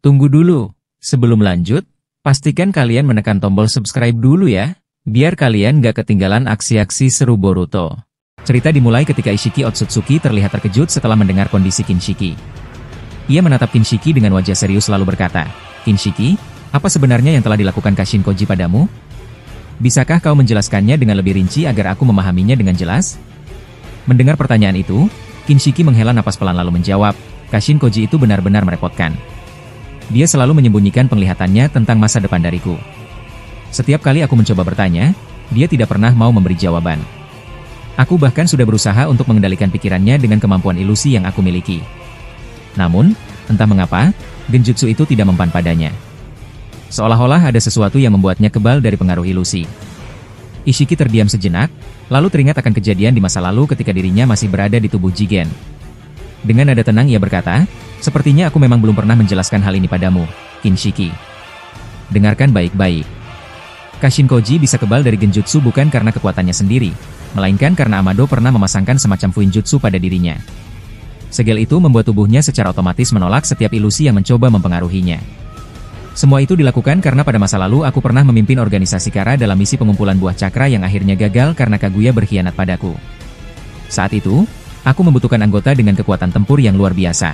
Tunggu dulu. Sebelum lanjut, pastikan kalian menekan tombol subscribe dulu ya, biar kalian gak ketinggalan aksi-aksi seru Boruto. Cerita dimulai ketika Ishiki Otsutsuki terlihat terkejut setelah mendengar kondisi Kinshiki. Ia menatap Kinshiki dengan wajah serius lalu berkata, "Kinshiki, apa sebenarnya yang telah dilakukan Kashin Koji padamu? Bisakah kau menjelaskannya dengan lebih rinci agar aku memahaminya dengan jelas?" Mendengar pertanyaan itu, Kinshiki menghela napas pelan lalu menjawab, "Kashin Koji itu benar-benar merepotkan. Dia selalu menyembunyikan penglihatannya tentang masa depan dariku. Setiap kali aku mencoba bertanya, dia tidak pernah mau memberi jawaban. Aku bahkan sudah berusaha untuk mengendalikan pikirannya dengan kemampuan ilusi yang aku miliki. Namun, entah mengapa, genjutsu itu tidak mempan padanya. Seolah-olah ada sesuatu yang membuatnya kebal dari pengaruh ilusi." Ishiki terdiam sejenak, lalu teringat akan kejadian di masa lalu ketika dirinya masih berada di tubuh Jigen. Dengan nada tenang ia berkata, "Sepertinya aku memang belum pernah menjelaskan hal ini padamu, Kinshiki. Dengarkan baik-baik. Kashin Koji bisa kebal dari genjutsu bukan karena kekuatannya sendiri, melainkan karena Amado pernah memasangkan semacam fuinjutsu pada dirinya. Segel itu membuat tubuhnya secara otomatis menolak setiap ilusi yang mencoba mempengaruhinya. Semua itu dilakukan karena pada masa lalu aku pernah memimpin organisasi Kara dalam misi pengumpulan buah cakra yang akhirnya gagal karena Kaguya berkhianat padaku. Saat itu, aku membutuhkan anggota dengan kekuatan tempur yang luar biasa.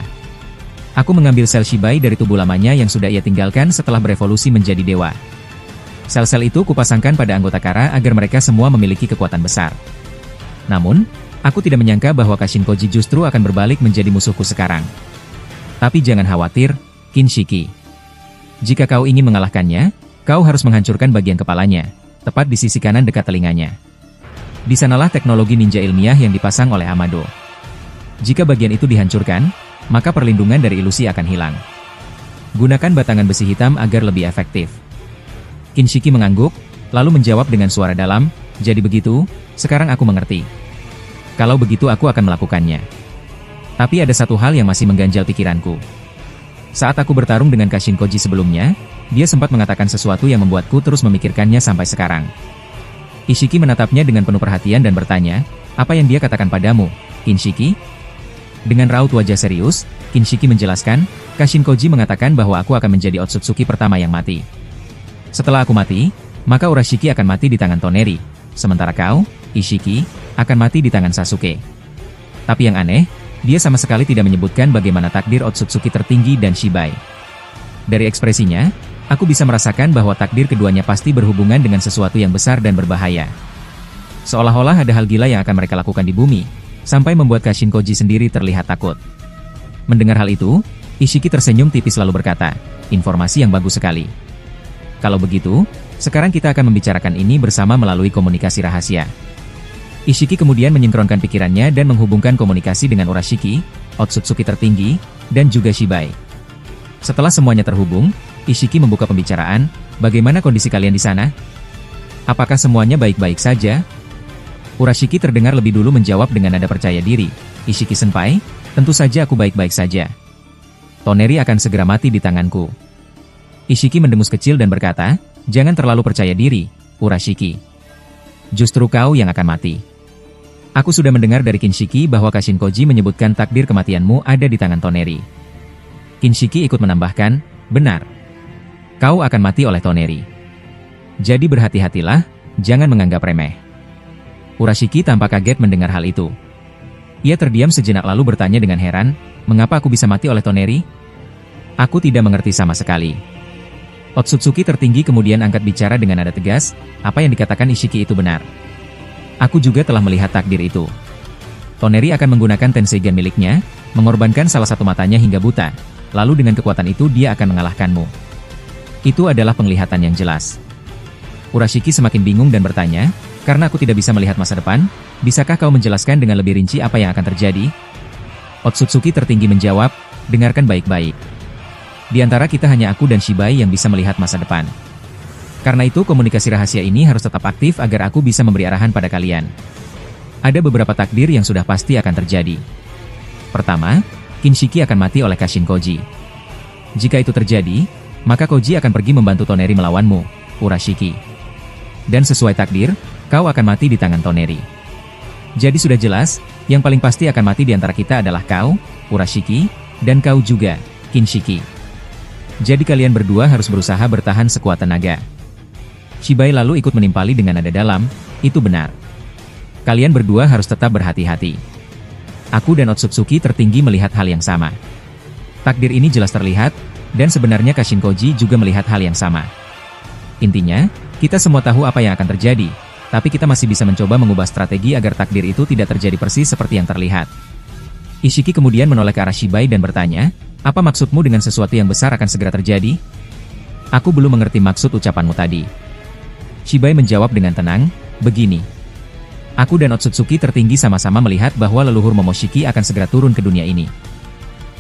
Aku mengambil sel Shibai dari tubuh lamanya yang sudah ia tinggalkan setelah berevolusi menjadi dewa. Sel-sel itu kupasangkan pada anggota Kara agar mereka semua memiliki kekuatan besar. Namun, aku tidak menyangka bahwa Kashin Koji justru akan berbalik menjadi musuhku sekarang. Tapi jangan khawatir, Kinshiki. Jika kau ingin mengalahkannya, kau harus menghancurkan bagian kepalanya, tepat di sisi kanan dekat telinganya. Di sanalah teknologi ninja ilmiah yang dipasang oleh Amado. Jika bagian itu dihancurkan, maka perlindungan dari ilusi akan hilang. Gunakan batangan besi hitam agar lebih efektif." Kinshiki mengangguk, lalu menjawab dengan suara dalam, "Jadi begitu, sekarang aku mengerti. Kalau begitu aku akan melakukannya. Tapi ada satu hal yang masih mengganjal pikiranku. Saat aku bertarung dengan Kashin Koji sebelumnya, dia sempat mengatakan sesuatu yang membuatku terus memikirkannya sampai sekarang." Ishiki menatapnya dengan penuh perhatian dan bertanya, "Apa yang dia katakan padamu, Kinshiki?" Dengan raut wajah serius, Kinshiki menjelaskan, "Kashin Koji mengatakan bahwa aku akan menjadi Otsutsuki pertama yang mati. Setelah aku mati, maka Urashiki akan mati di tangan Toneri, sementara kau, Ishiki, akan mati di tangan Sasuke. Tapi yang aneh, dia sama sekali tidak menyebutkan bagaimana takdir Otsutsuki tertinggi dan Shibai. Dari ekspresinya, aku bisa merasakan bahwa takdir keduanya pasti berhubungan dengan sesuatu yang besar dan berbahaya. Seolah-olah ada hal gila yang akan mereka lakukan di bumi, sampai membuat Kashin Koji sendiri terlihat takut." Mendengar hal itu, Ishiki tersenyum tipis lalu berkata, "Informasi yang bagus sekali. Kalau begitu, sekarang kita akan membicarakan ini bersama melalui komunikasi rahasia." Ishiki kemudian menyinkronkan pikirannya dan menghubungkan komunikasi dengan Urashiki, Otsutsuki tertinggi, dan juga Shibai. Setelah semuanya terhubung, Ishiki membuka pembicaraan, "Bagaimana kondisi kalian di sana? Apakah semuanya baik-baik saja?" Urashiki terdengar lebih dulu menjawab dengan nada percaya diri, "Ishiki-senpai, tentu saja aku baik-baik saja. Toneri akan segera mati di tanganku." Ishiki mendengus kecil dan berkata, "Jangan terlalu percaya diri, Urashiki. Justru kau yang akan mati. Aku sudah mendengar dari Kinshiki bahwa Kashin Koji menyebutkan takdir kematianmu ada di tangan Toneri." Kinshiki ikut menambahkan, "Benar. Kau akan mati oleh Toneri. Jadi berhati-hatilah, jangan menganggap remeh." Urashiki tampak kaget mendengar hal itu. Ia terdiam sejenak lalu bertanya dengan heran, "Mengapa aku bisa mati oleh Toneri? Aku tidak mengerti sama sekali." Otsutsuki tertinggi kemudian angkat bicara dengan nada tegas, "Apa yang dikatakan Ishiki itu benar. Aku juga telah melihat takdir itu. Toneri akan menggunakan Tenseigan miliknya, mengorbankan salah satu matanya hingga buta, lalu dengan kekuatan itu dia akan mengalahkanmu. Itu adalah penglihatan yang jelas." Urashiki semakin bingung dan bertanya, "Karena aku tidak bisa melihat masa depan, bisakah kau menjelaskan dengan lebih rinci apa yang akan terjadi?" Otsutsuki tertinggi menjawab, "Dengarkan baik-baik. Di antara kita hanya aku dan Shibai yang bisa melihat masa depan. Karena itu komunikasi rahasia ini harus tetap aktif agar aku bisa memberi arahan pada kalian. Ada beberapa takdir yang sudah pasti akan terjadi. Pertama, Kinshiki akan mati oleh Kashin Koji. Jika itu terjadi, maka Koji akan pergi membantu Toneri melawanmu, Urashiki. Dan sesuai takdir, kau akan mati di tangan Toneri. Jadi sudah jelas, yang paling pasti akan mati di antara kita adalah kau, Urashiki, dan kau juga, Kinshiki. Jadi kalian berdua harus berusaha bertahan sekuat tenaga. Shibai lalu ikut menimpali dengan nada dalam, itu benar. Kalian berdua harus tetap berhati-hati. Aku dan Otsutsuki tertinggi melihat hal yang sama. Takdir ini jelas terlihat, dan sebenarnya Kashin Koji juga melihat hal yang sama. Intinya, kita semua tahu apa yang akan terjadi, tapi kita masih bisa mencoba mengubah strategi agar takdir itu tidak terjadi persis seperti yang terlihat. Ishiki kemudian menoleh ke arah Shibai dan bertanya, apa maksudmu dengan sesuatu yang besar akan segera terjadi? Aku belum mengerti maksud ucapanmu tadi. Shibai menjawab dengan tenang, begini. Aku dan Otsutsuki tertinggi sama-sama melihat bahwa leluhur Momoshiki akan segera turun ke dunia ini.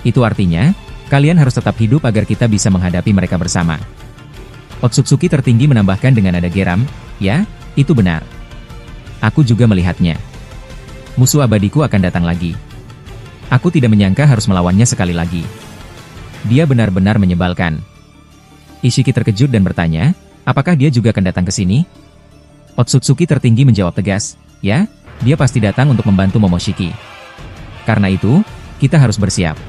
Itu artinya, kalian harus tetap hidup agar kita bisa menghadapi mereka bersama. Otsutsuki tertinggi menambahkan dengan nada geram, ya, itu benar. Aku juga melihatnya. Musuh abadiku akan datang lagi. Aku tidak menyangka harus melawannya sekali lagi. Dia benar-benar menyebalkan. Ishiki terkejut dan bertanya, apakah dia juga akan datang ke sini? Otsutsuki tertinggi menjawab tegas, ya, dia pasti datang untuk membantu Momoshiki. Karena itu, kita harus bersiap.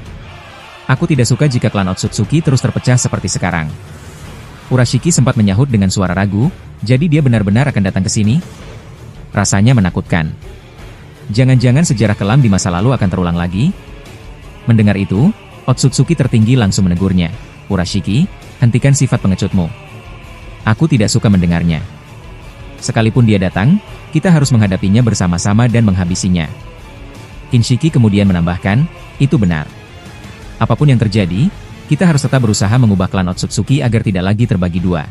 Aku tidak suka jika klan Otsutsuki terus terpecah seperti sekarang. Urashiki sempat menyahut dengan suara ragu, jadi dia benar-benar akan datang ke sini? Rasanya menakutkan. Jangan-jangan sejarah kelam di masa lalu akan terulang lagi? Mendengar itu, Otsutsuki tertinggi langsung menegurnya. Urashiki, hentikan sifat pengecutmu. Aku tidak suka mendengarnya. Sekalipun dia datang, kita harus menghadapinya bersama-sama dan menghabisinya. Kinshiki kemudian menambahkan, itu benar. Apapun yang terjadi, kita harus tetap berusaha mengubah klan Otsutsuki agar tidak lagi terbagi dua.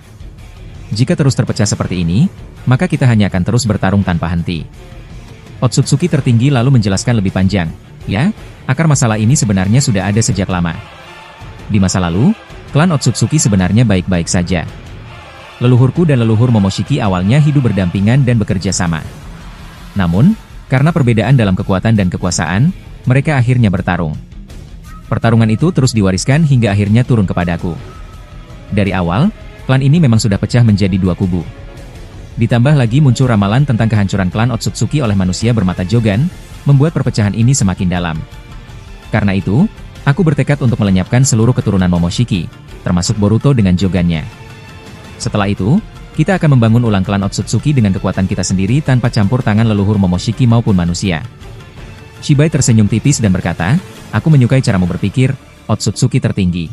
Jika terus terpecah seperti ini, maka kita hanya akan terus bertarung tanpa henti. Otsutsuki tertinggi lalu menjelaskan lebih panjang, ya, akar masalah ini sebenarnya sudah ada sejak lama. Di masa lalu, klan Otsutsuki sebenarnya baik-baik saja. Leluhurku dan leluhur Momoshiki awalnya hidup berdampingan dan bekerja sama. Namun, karena perbedaan dalam kekuatan dan kekuasaan, mereka akhirnya bertarung. Pertarungan itu terus diwariskan hingga akhirnya turun kepadaku. Dari awal, klan ini memang sudah pecah menjadi dua kubu. Ditambah lagi muncul ramalan tentang kehancuran klan Otsutsuki oleh manusia bermata Jogan, membuat perpecahan ini semakin dalam. Karena itu, aku bertekad untuk melenyapkan seluruh keturunan Momoshiki, termasuk Boruto dengan Jogannya. Setelah itu, kita akan membangun ulang klan Otsutsuki dengan kekuatan kita sendiri tanpa campur tangan leluhur Momoshiki maupun manusia. Shibai tersenyum tipis dan berkata, aku menyukai caramu berpikir, Otsutsuki tertinggi.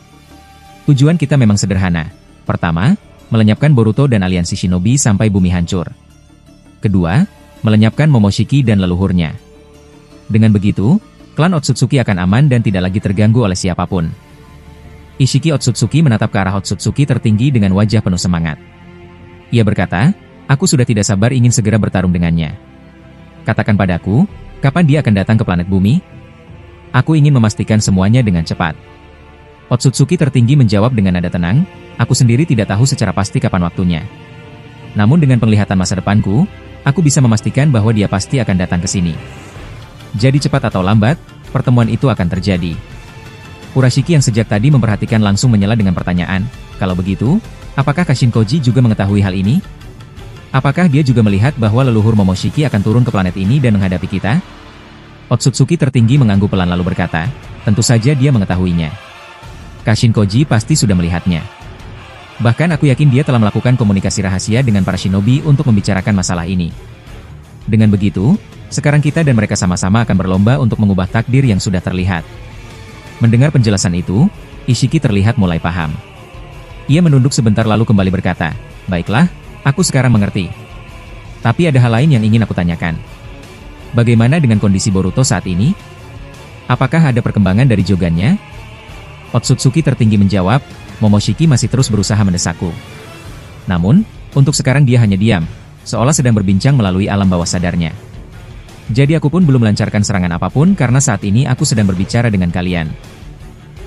Tujuan kita memang sederhana. Pertama, melenyapkan Boruto dan aliansi shinobi sampai bumi hancur. Kedua, melenyapkan Momoshiki dan leluhurnya. Dengan begitu, klan Otsutsuki akan aman dan tidak lagi terganggu oleh siapapun. Ishiki Otsutsuki menatap ke arah Otsutsuki tertinggi dengan wajah penuh semangat. Ia berkata, aku sudah tidak sabar ingin segera bertarung dengannya. Katakan padaku, kapan dia akan datang ke planet bumi? Aku ingin memastikan semuanya dengan cepat. Otsutsuki tertinggi menjawab dengan nada tenang, aku sendiri tidak tahu secara pasti kapan waktunya. Namun dengan penglihatan masa depanku, aku bisa memastikan bahwa dia pasti akan datang ke sini. Jadi cepat atau lambat, pertemuan itu akan terjadi. Urashiki yang sejak tadi memperhatikan langsung menyela dengan pertanyaan, kalau begitu, apakah Kashin Koji juga mengetahui hal ini? Apakah dia juga melihat bahwa leluhur Momoshiki akan turun ke planet ini dan menghadapi kita? Otsutsuki tertinggi mengangguk pelan lalu berkata, tentu saja dia mengetahuinya. Kashin Koji pasti sudah melihatnya. Bahkan aku yakin dia telah melakukan komunikasi rahasia dengan para shinobi untuk membicarakan masalah ini. Dengan begitu, sekarang kita dan mereka sama-sama akan berlomba untuk mengubah takdir yang sudah terlihat. Mendengar penjelasan itu, Ishiki terlihat mulai paham. Ia menunduk sebentar lalu kembali berkata, baiklah, aku sekarang mengerti. Tapi ada hal lain yang ingin aku tanyakan. Bagaimana dengan kondisi Boruto saat ini? Apakah ada perkembangan dari Jogannya? Otsutsuki tertinggi menjawab, Momoshiki masih terus berusaha mendesakku. Namun, untuk sekarang dia hanya diam, seolah sedang berbincang melalui alam bawah sadarnya. Jadi aku pun belum melancarkan serangan apapun karena saat ini aku sedang berbicara dengan kalian.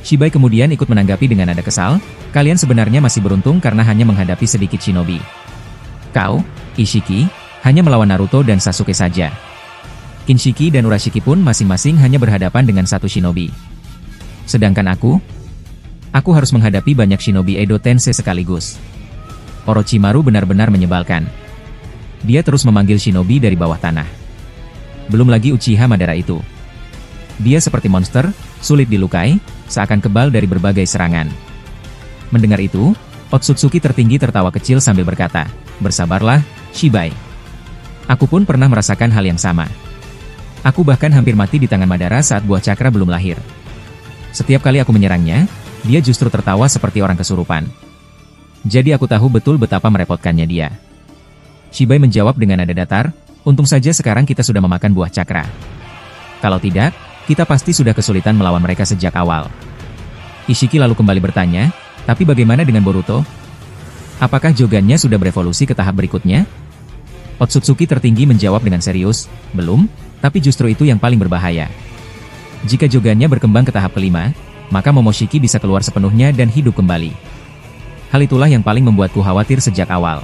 Shibai kemudian ikut menanggapi dengan nada kesal, kalian sebenarnya masih beruntung karena hanya menghadapi sedikit shinobi. Kau, Ishiki, hanya melawan Naruto dan Sasuke saja. Kinshiki dan Urashiki pun masing-masing hanya berhadapan dengan satu shinobi. Sedangkan aku harus menghadapi banyak shinobi Edo Tensei sekaligus. Orochimaru benar-benar menyebalkan. Dia terus memanggil shinobi dari bawah tanah. Belum lagi Uchiha Madara itu. Dia seperti monster, sulit dilukai, seakan kebal dari berbagai serangan. Mendengar itu, Otsutsuki tertinggi tertawa kecil sambil berkata, "Bersabarlah, Shibai. Aku pun pernah merasakan hal yang sama. Aku bahkan hampir mati di tangan Madara saat buah cakra belum lahir. Setiap kali aku menyerangnya, dia justru tertawa seperti orang kesurupan. Jadi aku tahu betul betapa merepotkannya dia." Shibai menjawab dengan nada datar, "Untung saja sekarang kita sudah memakan buah cakra. Kalau tidak, kita pasti sudah kesulitan melawan mereka sejak awal." Ishiki lalu kembali bertanya, "Tapi bagaimana dengan Boruto? Apakah Jogannya sudah berevolusi ke tahap berikutnya?" Otsutsuki tertinggi menjawab dengan serius, "Belum, tapi justru itu yang paling berbahaya. Jika Jogannya berkembang ke tahap kelima, maka Momoshiki bisa keluar sepenuhnya dan hidup kembali. Hal itulah yang paling membuatku khawatir sejak awal."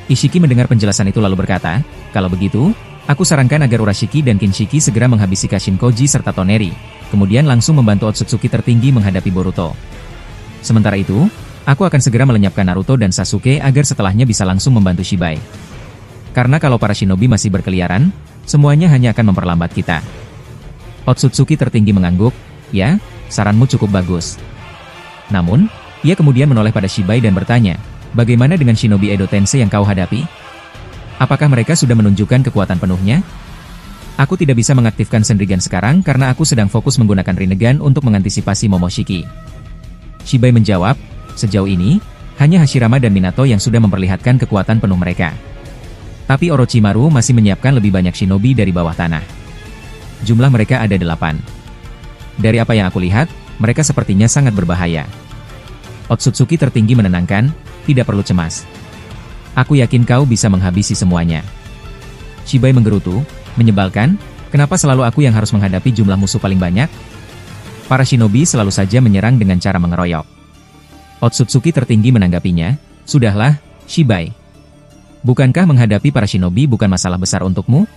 Ishiki mendengar penjelasan itu lalu berkata, "Kalau begitu, aku sarankan agar Urashiki dan Kinshiki segera menghabisi Kashinkoji serta Toneri, kemudian langsung membantu Otsutsuki tertinggi menghadapi Boruto. Sementara itu, aku akan segera melenyapkan Naruto dan Sasuke agar setelahnya bisa langsung membantu Shibai. Karena kalau para shinobi masih berkeliaran, semuanya hanya akan memperlambat kita." Otsutsuki tertinggi mengangguk, "Ya, saranmu cukup bagus." Namun, ia kemudian menoleh pada Shibai dan bertanya, "Bagaimana dengan shinobi Edo Tensei yang kau hadapi? Apakah mereka sudah menunjukkan kekuatan penuhnya?" "Aku tidak bisa mengaktifkan Sendrigan sekarang karena aku sedang fokus menggunakan Rinnegan untuk mengantisipasi Momoshiki." Shibai menjawab, "Sejauh ini, hanya Hashirama dan Minato yang sudah memperlihatkan kekuatan penuh mereka. Tapi Orochimaru masih menyiapkan lebih banyak shinobi dari bawah tanah. Jumlah mereka ada 8. Dari apa yang aku lihat, mereka sepertinya sangat berbahaya." Otsutsuki tertinggi menenangkan, "Tidak perlu cemas. Aku yakin kau bisa menghabisi semuanya." Shibai menggerutu, "Menyebalkan, kenapa selalu aku yang harus menghadapi jumlah musuh paling banyak? Para shinobi selalu saja menyerang dengan cara mengeroyok." Otsutsuki tertinggi menanggapinya, "Sudahlah, Shibai. Bukankah menghadapi para shinobi bukan masalah besar untukmu?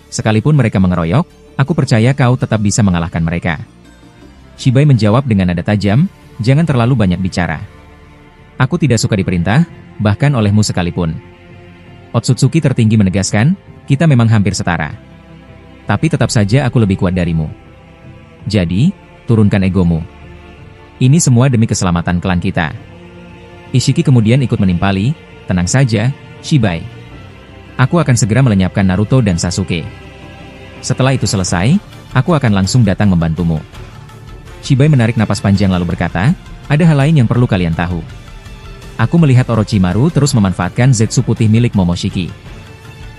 Sekalipun mereka mengeroyok, aku percaya kau tetap bisa mengalahkan mereka." Shibai menjawab dengan nada tajam, "Jangan terlalu banyak bicara. Aku tidak suka diperintah, bahkan olehmu sekalipun." Otsutsuki tertinggi menegaskan, "Kita memang hampir setara. Tapi tetap saja aku lebih kuat darimu. Jadi, turunkan egomu. Ini semua demi keselamatan klan kita." Ishiki kemudian ikut menimpali, "Tenang saja, Shibai. Aku akan segera melenyapkan Naruto dan Sasuke. Setelah itu selesai, aku akan langsung datang membantumu." Shibai menarik napas panjang lalu berkata, "Ada hal lain yang perlu kalian tahu. Aku melihat Orochimaru terus memanfaatkan Zetsu putih milik Momoshiki.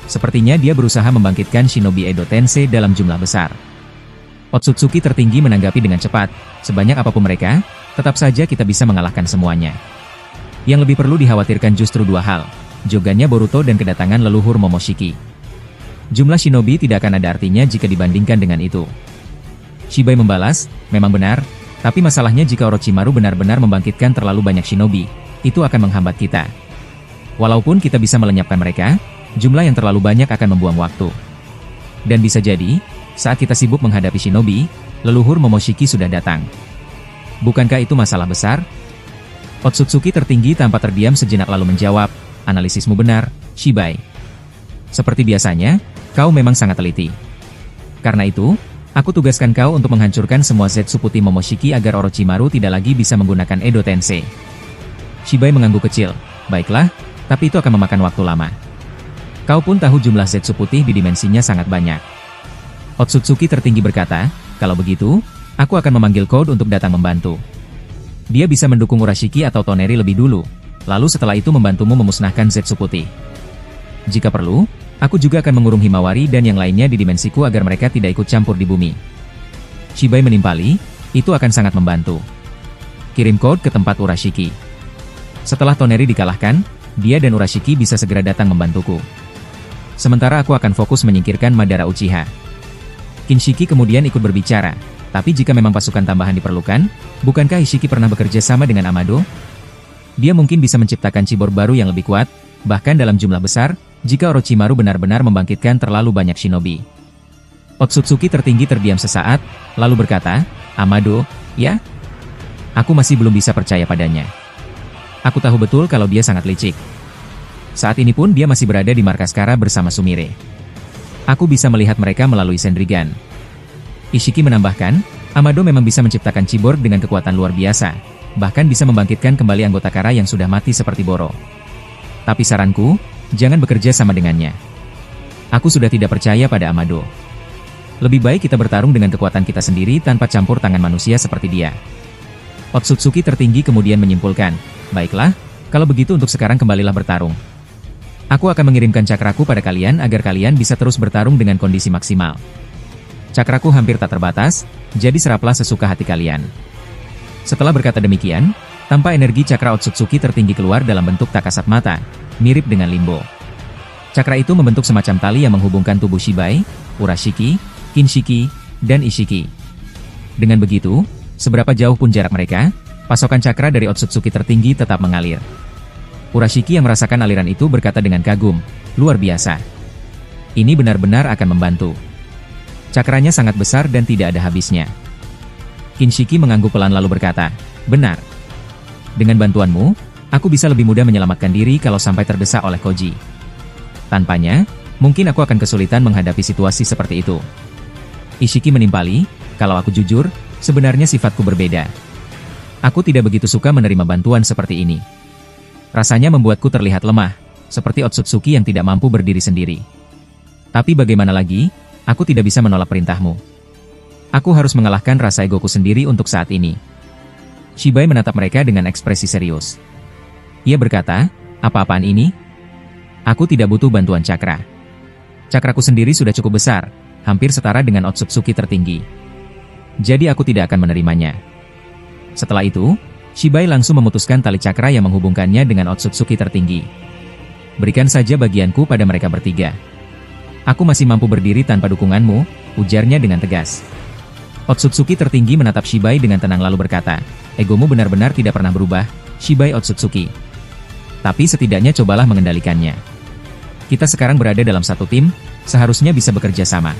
Sepertinya dia berusaha membangkitkan shinobi Edo Tensei dalam jumlah besar." Otsutsuki tertinggi menanggapi dengan cepat, "Sebanyak apapun mereka, tetap saja kita bisa mengalahkan semuanya. Yang lebih perlu dikhawatirkan justru dua hal, Jogannya Boruto dan kedatangan leluhur Momoshiki. Jumlah shinobi tidak akan ada artinya jika dibandingkan dengan itu." Shibai membalas, "Memang benar, tapi masalahnya jika Orochimaru benar-benar membangkitkan terlalu banyak shinobi, itu akan menghambat kita. Walaupun kita bisa melenyapkan mereka, jumlah yang terlalu banyak akan membuang waktu. Dan bisa jadi, saat kita sibuk menghadapi shinobi, leluhur Momoshiki sudah datang. Bukankah itu masalah besar?" Otsutsuki tertinggi tanpa terdiam sejenak lalu menjawab, "Analisismu benar, Shibai. Seperti biasanya, kau memang sangat teliti. Karena itu, aku tugaskan kau untuk menghancurkan semua Zetsu putih Momoshiki agar Orochimaru tidak lagi bisa menggunakan Edo Tensei." Shibai mengangguk kecil, "Baiklah, tapi itu akan memakan waktu lama. Kau pun tahu jumlah Zetsu putih di dimensinya sangat banyak." Otsutsuki tertinggi berkata, "Kalau begitu, aku akan memanggil Code untuk datang membantu. Dia bisa mendukung Urashiki atau Toneri lebih dulu, lalu setelah itu membantumu memusnahkan Zetsu putih. Jika perlu, aku juga akan mengurung Himawari dan yang lainnya di dimensiku agar mereka tidak ikut campur di bumi." Shibai menimpali, "Itu akan sangat membantu. Kirim Code ke tempat Urashiki. Setelah Toneri dikalahkan, dia dan Urashiki bisa segera datang membantuku. Sementara aku akan fokus menyingkirkan Madara Uchiha." Kinshiki kemudian ikut berbicara, "Tapi jika memang pasukan tambahan diperlukan, bukankah Ishiki pernah bekerja sama dengan Amado? Dia mungkin bisa menciptakan cyborg baru yang lebih kuat, bahkan dalam jumlah besar, jika Orochimaru benar-benar membangkitkan terlalu banyak shinobi." Otsutsuki tertinggi terdiam sesaat, lalu berkata, "Amado, ya? Aku masih belum bisa percaya padanya. Aku tahu betul kalau dia sangat licik. Saat ini pun dia masih berada di markas Kara bersama Sumire. Aku bisa melihat mereka melalui Sendrigan." Ishiki menambahkan, "Amado memang bisa menciptakan cyborg dengan kekuatan luar biasa, bahkan bisa membangkitkan kembali anggota Kara yang sudah mati seperti Boro. Tapi saranku, jangan bekerja sama dengannya. Aku sudah tidak percaya pada Amado. Lebih baik kita bertarung dengan kekuatan kita sendiri tanpa campur tangan manusia seperti dia. Otsutsuki tertinggi kemudian menyimpulkan, baiklah, kalau begitu untuk sekarang kembalilah bertarung. Aku akan mengirimkan cakraku pada kalian agar kalian bisa terus bertarung dengan kondisi maksimal. Cakraku hampir tak terbatas, jadi seraplah sesuka hati kalian. Setelah berkata demikian, tanpa energi cakra Otsutsuki tertinggi keluar dalam bentuk tak kasat mata, mirip dengan limbo. Cakra itu membentuk semacam tali yang menghubungkan tubuh Shibai, Urashiki, Kinshiki, dan Ishiki. Dengan begitu, seberapa jauh pun jarak mereka, pasokan cakra dari Otsutsuki tertinggi tetap mengalir. Urashiki yang merasakan aliran itu berkata dengan kagum, luar biasa. Ini benar-benar akan membantu. Cakranya sangat besar dan tidak ada habisnya. Kinshiki mengangguk pelan lalu berkata, benar. Dengan bantuanmu, aku bisa lebih mudah menyelamatkan diri kalau sampai terdesak oleh Koji. Tanpanya, mungkin aku akan kesulitan menghadapi situasi seperti itu. Ishiki menimpali, kalau aku jujur, sebenarnya sifatku berbeda. Aku tidak begitu suka menerima bantuan seperti ini. Rasanya membuatku terlihat lemah, seperti Otsutsuki yang tidak mampu berdiri sendiri. Tapi bagaimana lagi, aku tidak bisa menolak perintahmu. Aku harus mengalahkan rasa egoku sendiri untuk saat ini. Shibai menatap mereka dengan ekspresi serius. Ia berkata, apa-apaan ini? Aku tidak butuh bantuan cakra. Cakraku sendiri sudah cukup besar, hampir setara dengan Otsutsuki tertinggi. Jadi aku tidak akan menerimanya. Setelah itu, Shibai langsung memutuskan tali cakra yang menghubungkannya dengan Otsutsuki tertinggi. Berikan saja bagianku pada mereka bertiga. Aku masih mampu berdiri tanpa dukunganmu, ujarnya dengan tegas. Otsutsuki tertinggi menatap Shibai dengan tenang lalu berkata, egomu benar-benar tidak pernah berubah, Shibai Otsutsuki. Tapi setidaknya cobalah mengendalikannya. Kita sekarang berada dalam satu tim, seharusnya bisa bekerja sama.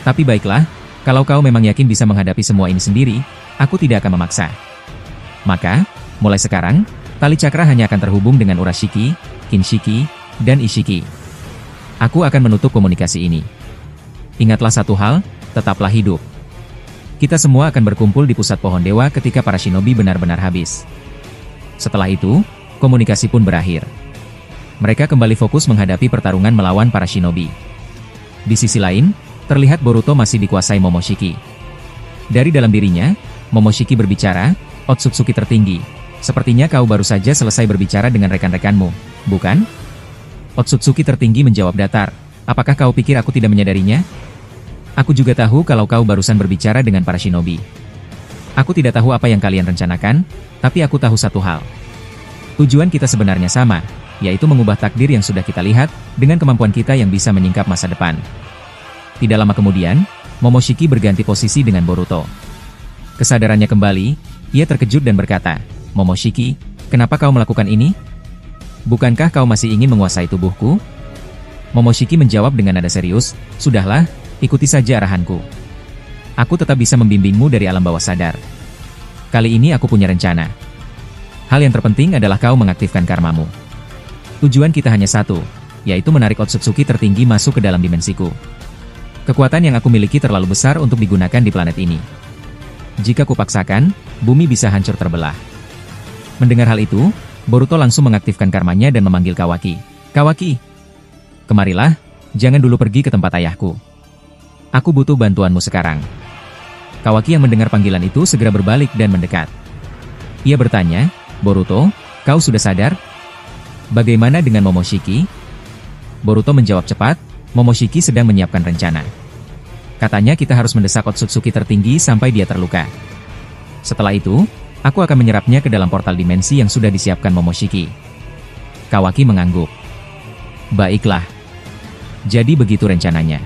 Tapi baiklah, kalau kau memang yakin bisa menghadapi semua ini sendiri, aku tidak akan memaksa. Maka, mulai sekarang, tali cakra hanya akan terhubung dengan Urashiki, Kinshiki, dan Ishiki. Aku akan menutup komunikasi ini. Ingatlah satu hal, tetaplah hidup. Kita semua akan berkumpul di pusat pohon dewa ketika para shinobi benar-benar habis. Setelah itu, komunikasi pun berakhir. Mereka kembali fokus menghadapi pertarungan melawan para shinobi. Di sisi lain, terlihat Boruto masih dikuasai Momoshiki. Dari dalam dirinya, Momoshiki berbicara, Otsutsuki tertinggi, sepertinya kau baru saja selesai berbicara dengan rekan-rekanmu, bukan? Otsutsuki tertinggi menjawab datar, apakah kau pikir aku tidak menyadarinya? Aku juga tahu kalau kau barusan berbicara dengan para shinobi. Aku tidak tahu apa yang kalian rencanakan, tapi aku tahu satu hal. Tujuan kita sebenarnya sama, yaitu mengubah takdir yang sudah kita lihat, dengan kemampuan kita yang bisa menyingkap masa depan. Tidak lama kemudian, Momoshiki berganti posisi dengan Boruto. Kesadarannya kembali, ia terkejut dan berkata, Momoshiki, kenapa kau melakukan ini? Bukankah kau masih ingin menguasai tubuhku? Momoshiki menjawab dengan nada serius, sudahlah, ikuti saja arahanku. Aku tetap bisa membimbingmu dari alam bawah sadar. Kali ini aku punya rencana. Hal yang terpenting adalah kau mengaktifkan karmamu. Tujuan kita hanya satu, yaitu menarik Otsutsuki tertinggi masuk ke dalam dimensiku. Kekuatan yang aku miliki terlalu besar untuk digunakan di planet ini. Jika kupaksakan, bumi bisa hancur terbelah. Mendengar hal itu, Boruto langsung mengaktifkan karmanya dan memanggil Kawaki. Kawaki! Kemarilah, jangan dulu pergi ke tempat ayahku. Aku butuh bantuanmu sekarang. Kawaki yang mendengar panggilan itu segera berbalik dan mendekat. Ia bertanya, Boruto, kau sudah sadar? Bagaimana dengan Momoshiki? Boruto menjawab cepat, Momoshiki sedang menyiapkan rencana. Katanya kita harus mendesak Otsutsuki tertinggi sampai dia terluka. Setelah itu, aku akan menyerapnya ke dalam portal dimensi yang sudah disiapkan Momoshiki. Kawaki mengangguk. Baiklah. Jadi begitu rencananya.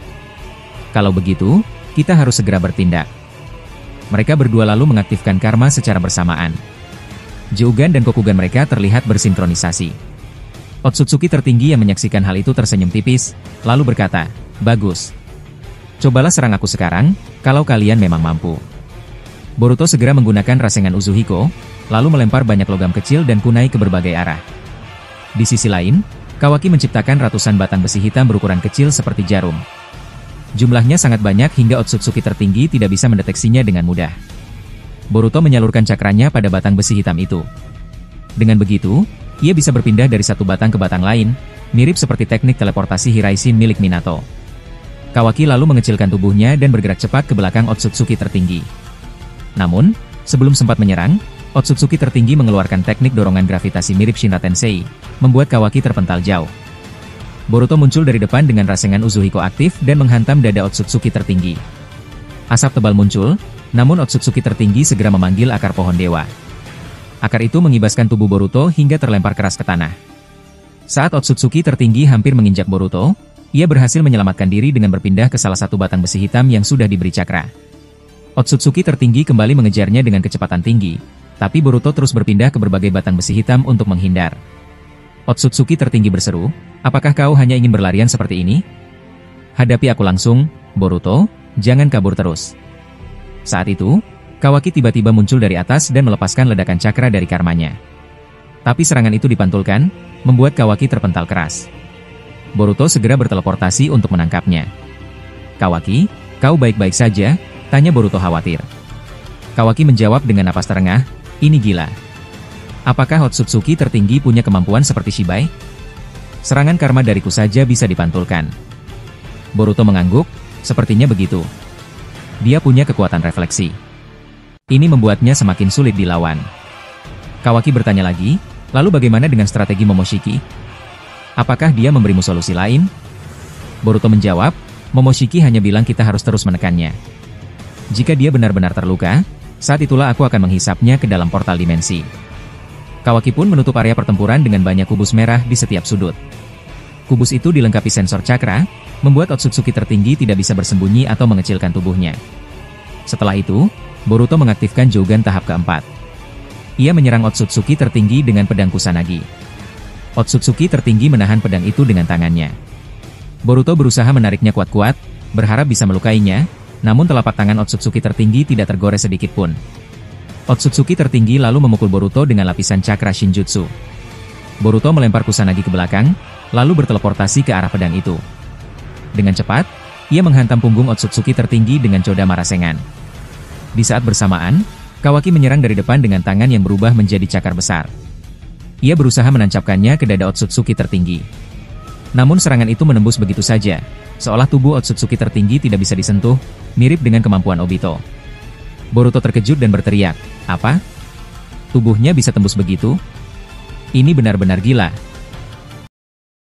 Kalau begitu, kita harus segera bertindak. Mereka berdua lalu mengaktifkan karma secara bersamaan. Jougan dan Kokugan mereka terlihat bersinkronisasi. Otsutsuki tertinggi yang menyaksikan hal itu tersenyum tipis, lalu berkata, bagus. Cobalah serang aku sekarang, kalau kalian memang mampu. Boruto segera menggunakan Rasengan Uzuhiko, lalu melempar banyak logam kecil dan kunai ke berbagai arah. Di sisi lain, Kawaki menciptakan ratusan batang besi hitam berukuran kecil seperti jarum. Jumlahnya sangat banyak hingga Otsutsuki tertinggi tidak bisa mendeteksinya dengan mudah. Boruto menyalurkan cakranya pada batang besi hitam itu. Dengan begitu, ia bisa berpindah dari satu batang ke batang lain, mirip seperti teknik teleportasi Hiraishi milik Minato. Kawaki lalu mengecilkan tubuhnya dan bergerak cepat ke belakang Otsutsuki tertinggi. Namun, sebelum sempat menyerang, Otsutsuki tertinggi mengeluarkan teknik dorongan gravitasi mirip Shinra Tensei, membuat Kawaki terpental jauh. Boruto muncul dari depan dengan rasengan Uzuhiko aktif dan menghantam dada Otsutsuki tertinggi. Asap tebal muncul, namun Otsutsuki tertinggi segera memanggil akar pohon dewa. Akar itu mengibaskan tubuh Boruto hingga terlempar keras ke tanah. Saat Otsutsuki tertinggi hampir menginjak Boruto, ia berhasil menyelamatkan diri dengan berpindah ke salah satu batang besi hitam yang sudah diberi cakra. Otsutsuki tertinggi kembali mengejarnya dengan kecepatan tinggi, tapi Boruto terus berpindah ke berbagai batang besi hitam untuk menghindar. Otsutsuki tertinggi berseru, "Apakah kau hanya ingin berlarian seperti ini? Hadapi aku langsung, Boruto, jangan kabur terus." Saat itu, Kawaki tiba-tiba muncul dari atas dan melepaskan ledakan cakra dari karmanya. Tapi serangan itu dipantulkan, membuat Kawaki terpental keras. Boruto segera berteleportasi untuk menangkapnya. "Kawaki, kau baik-baik saja?" tanya Boruto khawatir. Kawaki menjawab dengan napas terengah, "Ini gila. Apakah Otsutsuki tertinggi punya kemampuan seperti Shibai? Serangan karma dariku saja bisa dipantulkan." Boruto mengangguk, sepertinya begitu. Dia punya kekuatan refleksi. Ini membuatnya semakin sulit dilawan. Kawaki bertanya lagi, "Lalu bagaimana dengan strategi Momoshiki? Apakah dia memberimu solusi lain?" Boruto menjawab, "Momoshiki hanya bilang kita harus terus menekannya. Jika dia benar-benar terluka, saat itulah aku akan menghisapnya ke dalam portal dimensi." Kawaki pun menutup area pertempuran dengan banyak kubus merah di setiap sudut. Kubus itu dilengkapi sensor cakra, membuat Otsutsuki tertinggi tidak bisa bersembunyi atau mengecilkan tubuhnya. Setelah itu, Boruto mengaktifkan Jogan tahap keempat. Ia menyerang Otsutsuki tertinggi dengan pedang Kusanagi. Otsutsuki tertinggi menahan pedang itu dengan tangannya. Boruto berusaha menariknya kuat-kuat, berharap bisa melukainya, namun telapak tangan Otsutsuki tertinggi tidak tergores sedikit pun. Otsutsuki tertinggi lalu memukul Boruto dengan lapisan cakra Shinjutsu. Boruto melempar Kusanagi ke belakang, lalu berteleportasi ke arah pedang itu. Dengan cepat, ia menghantam punggung Otsutsuki tertinggi dengan Chodama Rasengan. Di saat bersamaan, Kawaki menyerang dari depan dengan tangan yang berubah menjadi cakar besar. Ia berusaha menancapkannya ke dada Otsutsuki tertinggi. Namun serangan itu menembus begitu saja, seolah tubuh Otsutsuki tertinggi tidak bisa disentuh, mirip dengan kemampuan Obito. Boruto terkejut dan berteriak, "Apa? Tubuhnya bisa tembus begitu? Ini benar-benar gila."